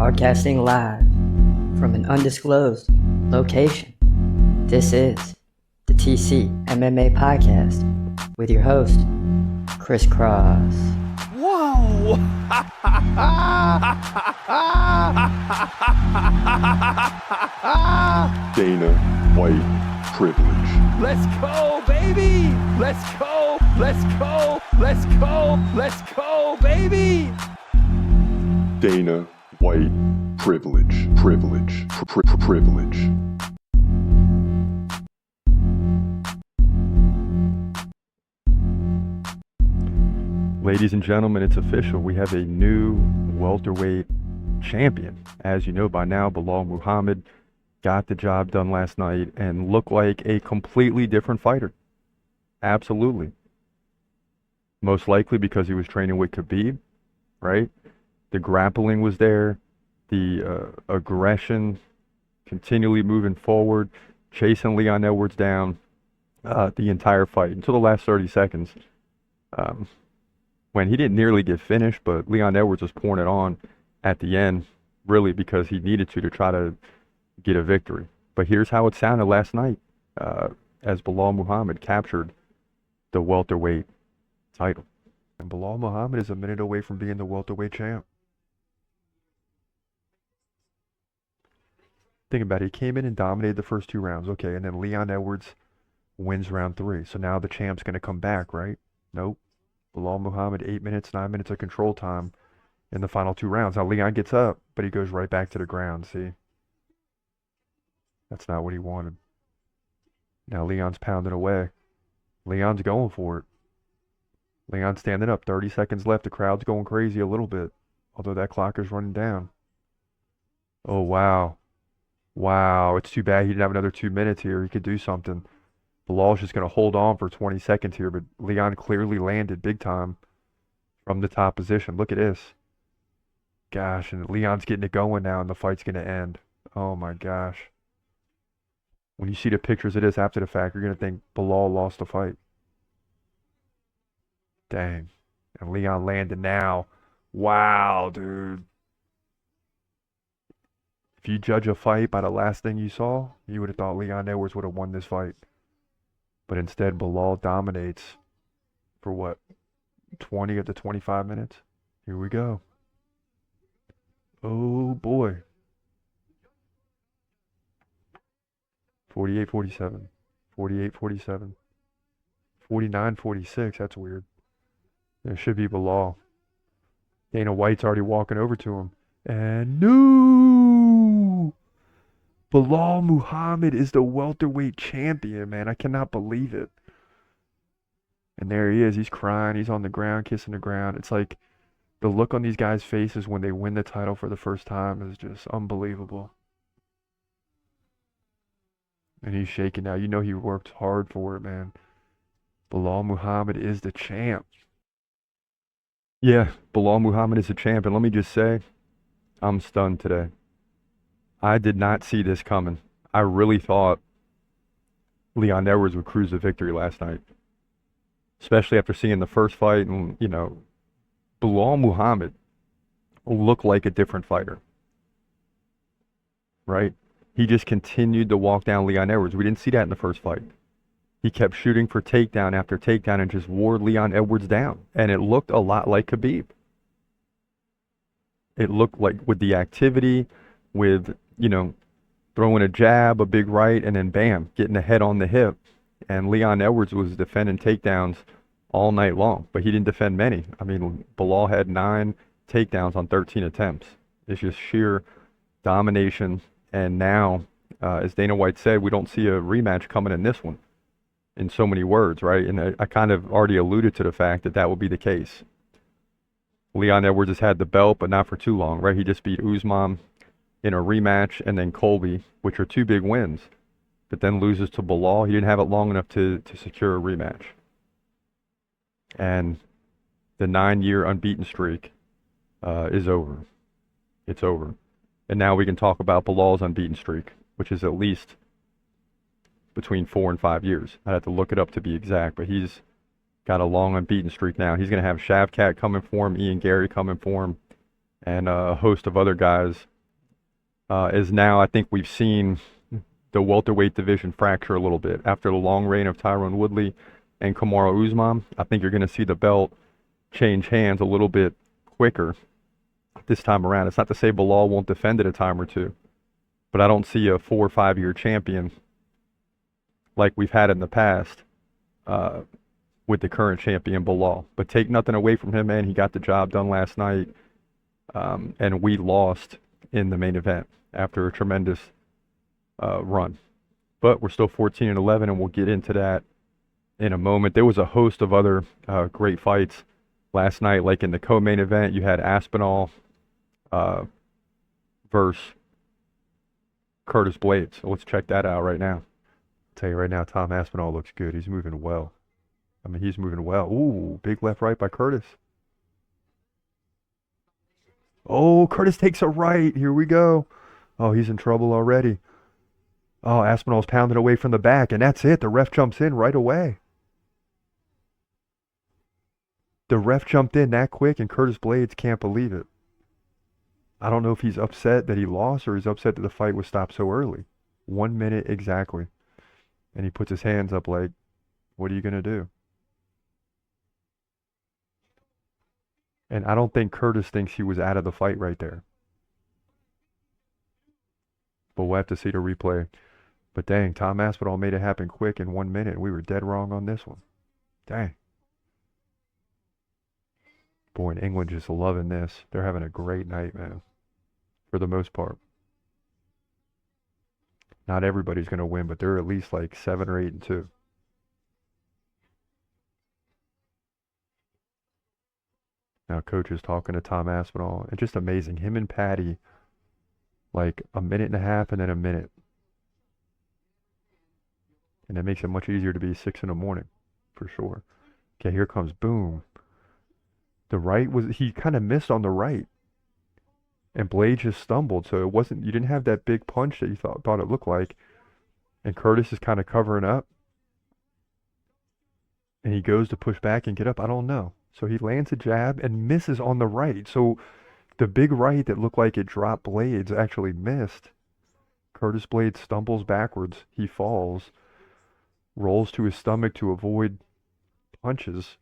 Broadcasting live from an undisclosed location. This is the TCMMA podcast with your host, Chris Cross. Whoa! Dana White privilege. Let's go, baby! Let's go! Let's go! Let's go! Let's go, baby! Dana White privilege. Privilege. Ladies and gentlemen, it's official. We have a new welterweight champion. As you know by now, Belal Muhammad got the job done last night and looked like a completely different fighter. Absolutely. Most likely because he was training with Khabib, right? The grappling was there, the aggression, continually moving forward, chasing Leon Edwards down the entire fight until the last 30 seconds. When he didn't nearly get finished, but Leon Edwards was pouring it on at the end, really because he needed to try to get a victory. But here's how it sounded last night as Belal Muhammad captured the welterweight title. And Belal Muhammad is a minute away from being the welterweight champ. Think about it. He came in and dominated the first 2 rounds. Okay, and then Leon Edwards wins round 3. So now the champ's going to come back, right? Nope. Belal Muhammad, 8 minutes, 9 minutes of control time in the final 2 rounds. Now Leon gets up, but he goes right back to the ground, see? That's not what he wanted. Now Leon's pounding away. Leon's going for it. Leon's standing up, 30 seconds left. The crowd's going crazy a little bit, although that clock is running down. Oh, wow. Wow, it's too bad he didn't have another 2 minutes here. He could do something. Belal's just going to hold on for 20 seconds here, but Leon clearly landed big time from the top position. Look at this. Gosh, and Leon's getting it going now, and the fight's going to end. Oh, my gosh. When you see the pictures of this after the fact, you're going to think Belal lost the fight. Dang. And Leon landed now. Wow, dude. If you judge a fight by the last thing you saw, you would have thought Leon Edwards would have won this fight. But instead, Belal dominates for what? 20 of the 25 minutes? Here we go. Oh, boy. 48-47. 48-47. 49-46. That's weird. It should be Belal. Dana White's already walking over to him. And no! Belal Muhammad is the welterweight champion, man. I cannot believe it. And there he is. He's crying. He's on the ground, kissing the ground. It's like the look on these guys' faces when they win the title for the first time is just unbelievable. And he's shaking now. You know he worked hard for it, man. Belal Muhammad is the champ. Yeah, Belal Muhammad is the champ. And let me just say, I'm stunned today. I did not see this coming. I really thought Leon Edwards would cruise the victory last night. Especially after seeing the first fight and, you know, Belal Muhammad looked like a different fighter. Right? He just continued to walk down Leon Edwards. We didn't see that in the first fight. He kept shooting for takedown after takedown and just wore Leon Edwards down. And it looked a lot like Khabib. It looked like with the activity, with, you know, throwing a jab, a big right, and then bam, getting a head on the hip. And Leon Edwards was defending takedowns all night long, but he didn't defend many. I mean, Belal had 9 takedowns on 13 attempts. It's just sheer domination. And now, as Dana White said, we don't see a rematch coming in this one in so many words, right? And I kind of already alluded to the fact that that will be the case. Leon Edwards has had the belt, but not for too long, right? He just beat Usman in a rematch, and then Colby, which are 2 big wins, but then loses to Belal. He didn't have it long enough to secure a rematch. And the 9-year unbeaten streak is over. It's over. And now we can talk about Belal's unbeaten streak, which is at least between 4 and 5 years. I'd have to look it up to be exact, but he's got a long unbeaten streak now. He's going to have Shavkat coming for him, Ian Gary coming for him, and a host of other guys is now I think we've seen the welterweight division fracture a little bit. After the long reign of Tyron Woodley and Kamaru Usman, I think you're going to see the belt change hands a little bit quicker this time around. It's not to say Belal won't defend it a time or two, but I don't see a 4 or 5 year champion like we've had in the past with the current champion Belal. But take nothing away from him, man. He got the job done last night, and we lost in the main event after a tremendous run. But we're still 14-11, and we'll get into that in a moment. There was a host of other great fights last night, like in the co-main event. You had Aspinall versus Curtis Blades. So let's check that out right now. I'll tell you right now, Tom Aspinall looks good. He's moving well. I mean, he's moving well. Ooh, big left right by Curtis. Oh, Curtis takes a right. Here we go. Oh, he's in trouble already. Oh, Aspinall's pounding away from the back, and that's it. The ref jumps in right away. The ref jumped in that quick, and Curtis Blades can't believe it. I don't know if he's upset that he lost or he's upset that the fight was stopped so early. 1 minute exactly. And he puts his hands up like, what are you going to do? And I don't think Curtis thinks he was out of the fight right there. But we'll have to see the replay. But dang, Tom Aspinall made it happen quick in 1 minute. We were dead wrong on this one. Dang. Boy, in England just loving this. They're having a great night, man. For the most part. Not everybody's going to win, but they're at least like 7 or 8-2. Now coach is talking to Tom Aspinall, and just amazing. Him and Paddy, like a minute and a half and then a minute. And it makes it much easier to be 6 in the morning, for sure. Okay, here comes boom. The right was, he kind of missed on the right. And Blade just stumbled, so it wasn't, you didn't have that big punch that you thought it looked like. And Curtis is kind of covering up. And he goes to push back and get up. I don't know. So he lands a jab and misses on the right. So the big right that looked like it dropped Blades actually missed. Curtis Blades stumbles backwards. He falls. Rolls to his stomach to avoid punches.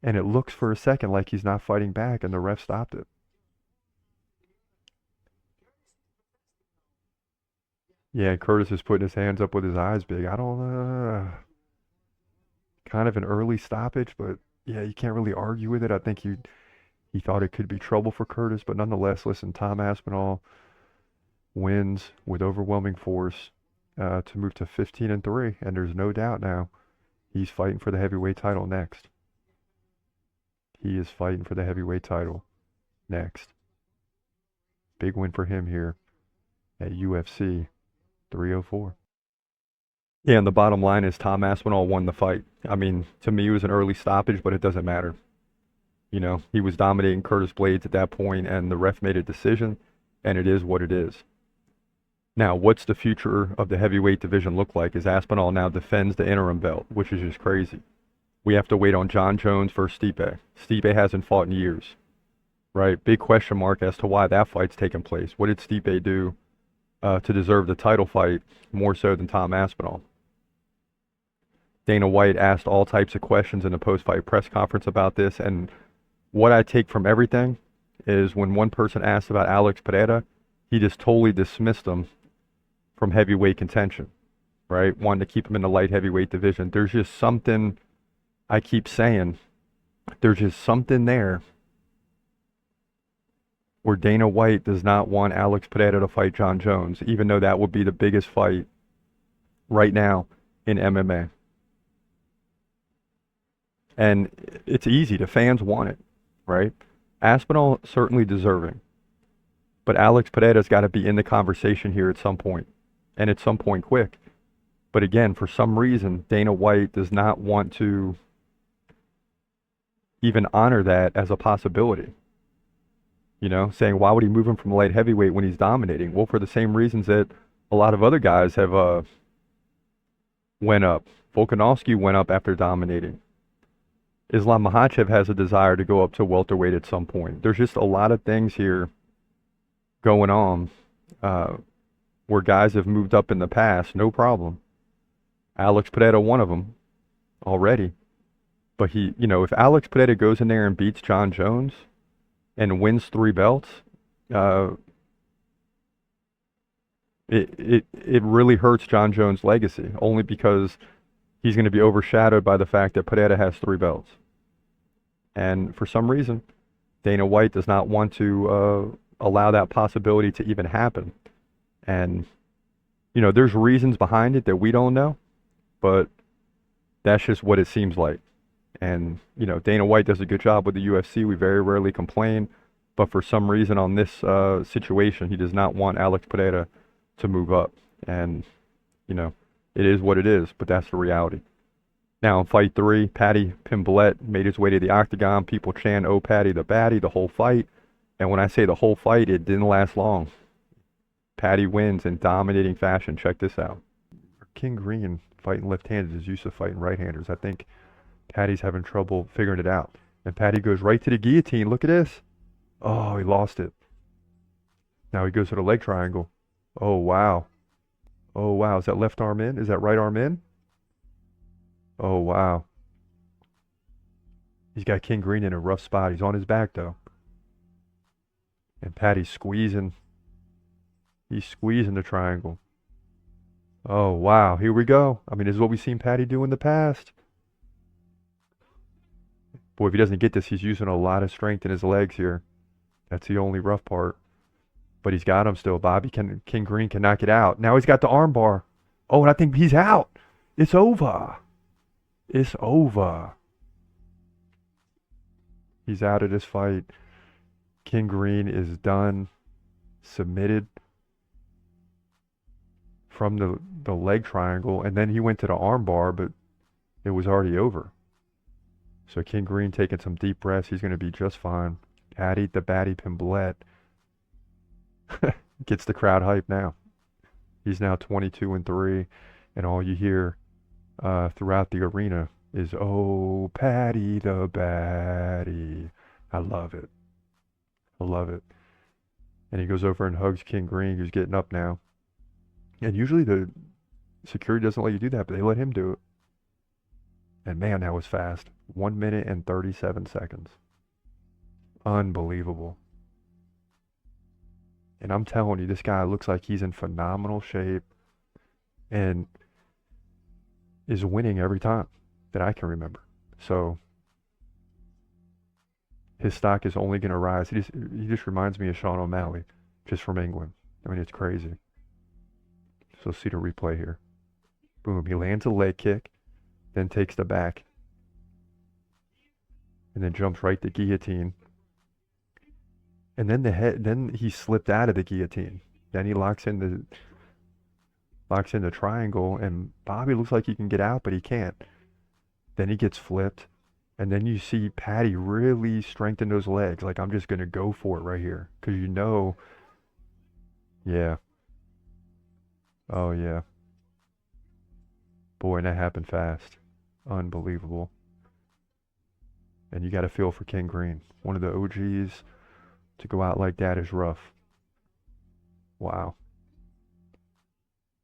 And it looks for a second like he's not fighting back, and the ref stopped it. Yeah, Curtis is putting his hands up with his eyes big. I don't know. Kind of an early stoppage, but yeah, you can't really argue with it. I think he thought it could be trouble for Curtis, but nonetheless, listen, Tom Aspinall wins with overwhelming force to move to 15-3, and there's no doubt now he's fighting for the heavyweight title next. He is fighting for the heavyweight title next. Big win for him here at UFC 304. Yeah, and the bottom line is Tom Aspinall won the fight. I mean, to me, it was an early stoppage, but it doesn't matter. You know, he was dominating Curtis Blades at that point, and the ref made a decision, and it is what it is. Now, what's the future of the heavyweight division look like as Aspinall now defends the interim belt, which is just crazy. We have to wait on John Jones versus Stipe. Stipe hasn't fought in years, right? Big question mark as to why that fight's taking place. What did Stipe do to deserve the title fight more so than Tom Aspinall? Dana White asked all types of questions in the post-fight press conference about this, and what I take from everything is when one person asked about Alex Pereira, he just totally dismissed him from heavyweight contention, right? Wanted to keep him in the light heavyweight division. There's just something, I keep saying, there's just something there where Dana White does not want Alex Pereira to fight John Jones, even though that would be the biggest fight right now in MMA. And it's easy. The fans want it, right? Aspinall certainly deserving. But Alex Pereira's got to be in the conversation here at some point. And at some point quick. But again, for some reason, Dana White does not want to even honor that as a possibility. You know, saying, why would he move him from light heavyweight when he's dominating? Well, for the same reasons that a lot of other guys have went up. Volkanovski went up after dominating. Islam Makhachev has a desire to go up to welterweight at some point. There's just a lot of things here going on where guys have moved up in the past, no problem. Alex Pineda, one of them already. But if Alex Pineda goes in there and beats John Jones and wins 3 belts, it really hurts John Jones' legacy, only because he's going to be overshadowed by the fact that Pineda has 3 belts. And for some reason, Dana White does not want to allow that possibility to even happen. And, there's reasons behind it that we don't know, but that's just what it seems like. And, Dana White does a good job with the UFC. We very rarely complain. But for some reason on this situation, he does not want Alex Pineda to move up. And, it is what it is, but that's the reality. Now in fight 3, Paddy Pimblett made his way to the octagon. People chant, "Oh, Paddy the Batty," the whole fight. And when I say the whole fight, it didn't last long. Paddy wins in dominating fashion. Check this out. King Green fighting left-handed is used to fighting right-handers. I think Paddy's having trouble figuring it out. And Paddy goes right to the guillotine. Look at this. Oh, he lost it. Now he goes to the leg triangle. Oh, wow. Oh, wow. Is that left arm in? Is that right arm in? Oh, wow. He's got King Green in a rough spot. He's on his back, though. And Paddy's squeezing. He's squeezing the triangle. Oh, wow. Here we go. I mean, this is what we've seen Paddy do in the past. Boy, if he doesn't get this, he's using a lot of strength in his legs here. That's the only rough part. But he's got him still. King Green cannot get out. Now he's got the arm bar. Oh, and I think he's out. It's over. It's over. He's out of this fight. King Green is done. Submitted from the leg triangle. And then he went to the arm bar, but it was already over. So King Green taking some deep breaths. He's going to be just fine. Paddy the Batty Pimblett gets the crowd hype now. He's now 22-3, and all you hear throughout the arena is, "Oh, Paddy the Batty." I love it. I love it. And he goes over and hugs King Green, who's getting up now. And usually the security doesn't let you do that, but they let him do it. And man, that was fast. 1 minute and 37 seconds. Unbelievable. And I'm telling you, this guy looks like he's in phenomenal shape and is winning every time that I can remember. So his stock is only going to rise. He just reminds me of Sean O'Malley, just from England. I mean, it's crazy. So see the replay here. Boom, he lands a leg kick, then takes the back, and then jumps right to guillotine. And then then he slipped out of the guillotine. Then he locks in the triangle, and Bobby looks like he can get out, but he can't. Then he gets flipped, and then you see Paddy really strengthen those legs. Like, I'm just gonna go for it right here, because yeah. Oh yeah. Boy, and that happened fast. Unbelievable. And you got to feel for King Green. One of the OGs. To go out like that is rough. Wow.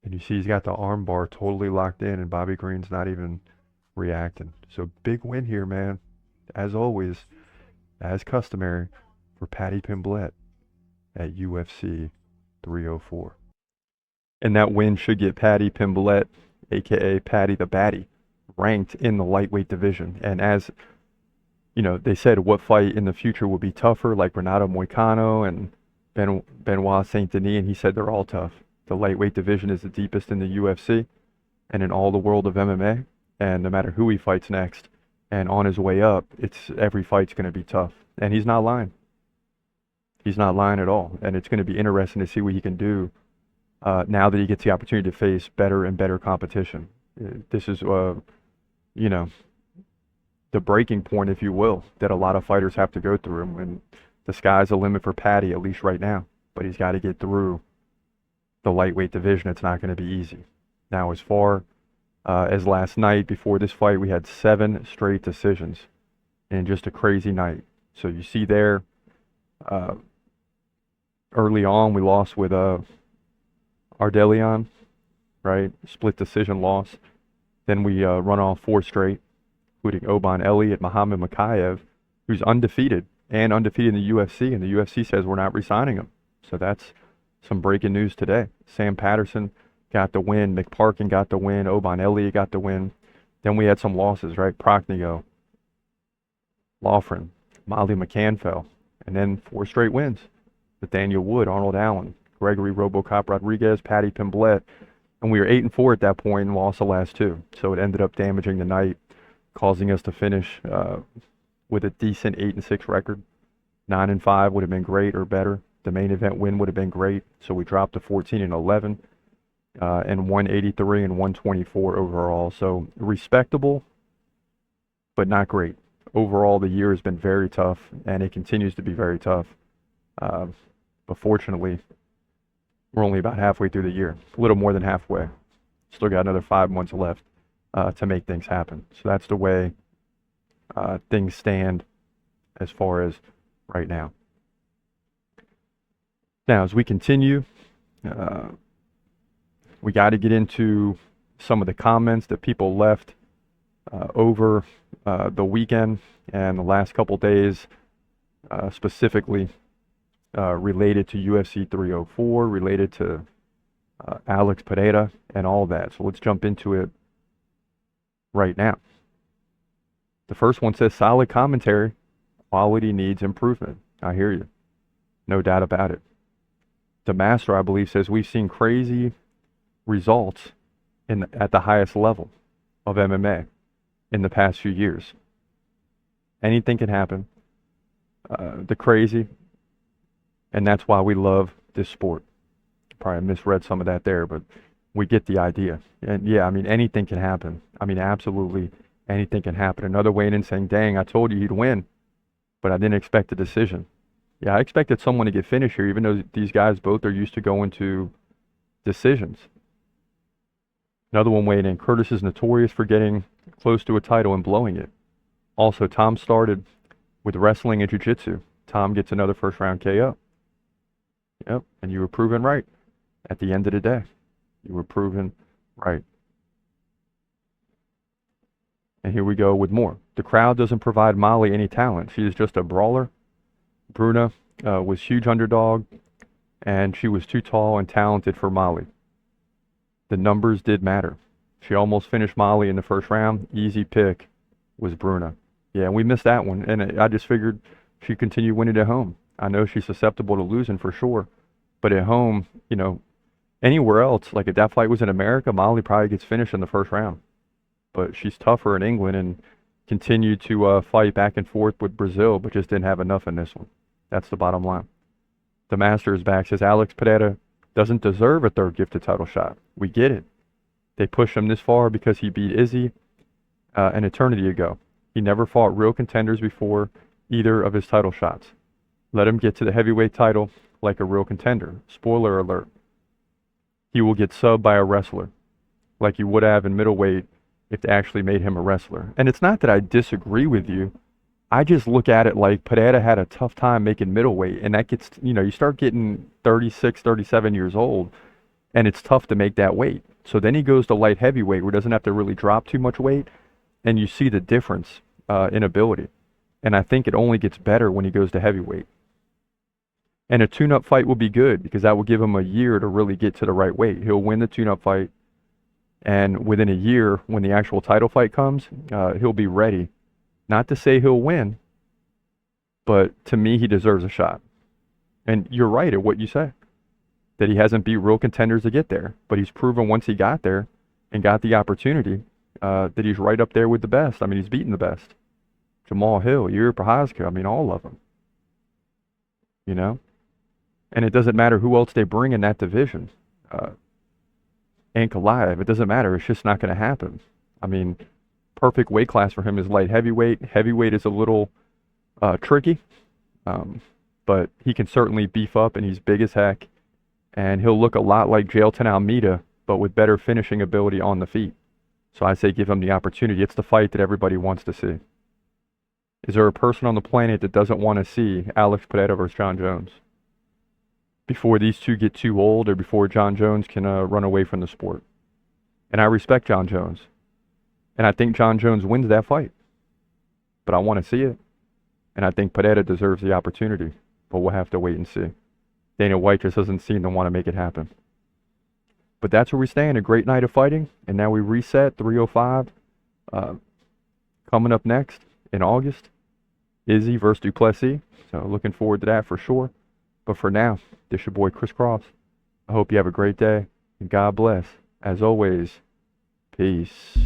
And you see he's got the arm bar totally locked in, and Bobby Green's not even reacting. So big win here, man. As always, as customary, for Paddy Pimblett at UFC 304. And that win should get Paddy Pimblett, a.k.a. Paddy the Batty, ranked in the lightweight division. And as they said what fight in the future would be tougher, like Renato Moicano and Benoit Saint Denis, and he said they're all tough. The lightweight division is the deepest in the UFC and in all the world of MMA, and no matter who he fights next, and on his way up, every fight's going to be tough. And he's not lying. He's not lying at all. And it's going to be interesting to see what he can do now that he gets the opportunity to face better and better competition. This is, the breaking point, if you will, that a lot of fighters have to go through. And the sky's the limit for Paddy, at least right now. But he's got to get through the lightweight division. It's not going to be easy. Now, as far as last night, before this fight, we had 7 straight decisions in just a crazy night. So you see there, early on, we lost with Ardelion, right? Split decision loss. Then we run off 4 straight, including Oban Elliott, Muhammad Makayev, who's undefeated and undefeated in the UFC, and the UFC says we're not re-signing him. So that's some breaking news today. Sam Patterson got the win, McParkin got the win, Oban Elliott got the win. Then we had some losses, right? Prochnio, Loughran, Molly McCann fell, and then 4 straight wins. Nathaniel Wood, Arnold Allen, Gregory Robocop Rodriguez, Paddy Pimblett, and we were 8-4 at that point and lost the last 2. So it ended up damaging the night, causing us to finish with a decent 8-6 record. 9-5 would have been great or better. The main event win would have been great. So we dropped to 14-11 and 183 and 124 overall. So respectable, but not great. Overall, the year has been very tough, and it continues to be very tough. But fortunately, we're only about halfway through the year, a little more than halfway. Still got another 5 months left to make things happen. So that's the way things stand as far as right now. Now, as we continue, we got to get into some of the comments that people left over the weekend and the last couple days, specifically related to UFC 304, related to Alex Pereira and all that. So let's jump into it right now. The first one says, solid commentary, quality needs improvement. I hear you. No doubt about it. The Master, I believe, says we've seen crazy results at the highest level of MMA in the past few years. Anything can happen. The crazy. And that's why we love this sport. Probably misread some of that there, but we get the idea. And yeah, I mean, anything can happen. I mean, absolutely anything can happen. Another weighing in saying, dang, I told you he'd win, but I didn't expect a decision. Yeah, I expected someone to get finished here, even though these guys both are used to going to decisions. Another one weighing in, Curtis is notorious for getting close to a title and blowing it. Also, Tom started with wrestling and jiu-jitsu. Tom gets another first round KO. Yep, and you were proven right at the end of the day. You were proven right. And here we go with more. The crowd doesn't provide Molly any talent. She is just a brawler. Bruna was huge underdog, and she was too tall and talented for Molly. The numbers did matter. She almost finished Molly in the first round. Easy pick was Bruna. Yeah, we missed that one, and I just figured she'd continue winning at home. I know she's susceptible to losing for sure, but at home, you know, anywhere else, like if that fight was in America, Molly probably gets finished in the first round. But she's tougher in England and continued to fight back and forth with Brazil, but just didn't have enough in this one. That's the bottom line. The Master is back, says Alex Pereira doesn't deserve a third gifted title shot. We get it. They pushed him this far because he beat Izzy an eternity ago. He never fought real contenders before either of his title shots. Let him get to the heavyweight title like a real contender. Spoiler alert. He will get subbed by a wrestler like he would have in middleweight if they actually made him a wrestler. And it's not that I disagree with you. I just look at it like Pereira had a tough time making middleweight, and that gets, you know, you start getting 36, 37 years old, and it's tough to make that weight. So then he goes to light heavyweight where he doesn't have to really drop too much weight, and you see the difference in ability. And I think it only gets better when he goes to heavyweight. And a tune-up fight will be good because that will give him a year to really get to the right weight. He'll win the tune-up fight, and within a year, when the actual title fight comes, he'll be ready. Not to say he'll win, but to me, he deserves a shot. And you're right at what you say, that he hasn't beat real contenders to get there. But he's proven once he got there and got the opportunity that he's right up there with the best. I mean, he's beaten the best. Jamal Hill, Yuri Prochazka, I mean, all of them. You know? And it doesn't matter who else they bring in that division. Ankalaev, it doesn't matter. It's just not going to happen. I mean, perfect weight class for him is light heavyweight. Heavyweight is a little tricky, but he can certainly beef up, and he's big as heck. And he'll look a lot like Jailton Almeida, but with better finishing ability on the feet. So I say give him the opportunity. It's the fight that everybody wants to see. Is there a person on the planet that doesn't want to see Alex Pereira versus John Jones? before these two get too old or before John Jones can run away from the sport. And I respect John Jones. And I think John Jones wins that fight. But I want to see it. And I think Pereira deserves the opportunity. But we'll have to wait and see. Dana White just doesn't seem to want to make it happen. But that's where we stand. A great night of fighting. And now we reset 305. Coming up next in August, Izzy versus Duplessis. So looking forward to that for sure. But for now, this your boy Chris Cross. I hope you have a great day. And God bless. As always, peace.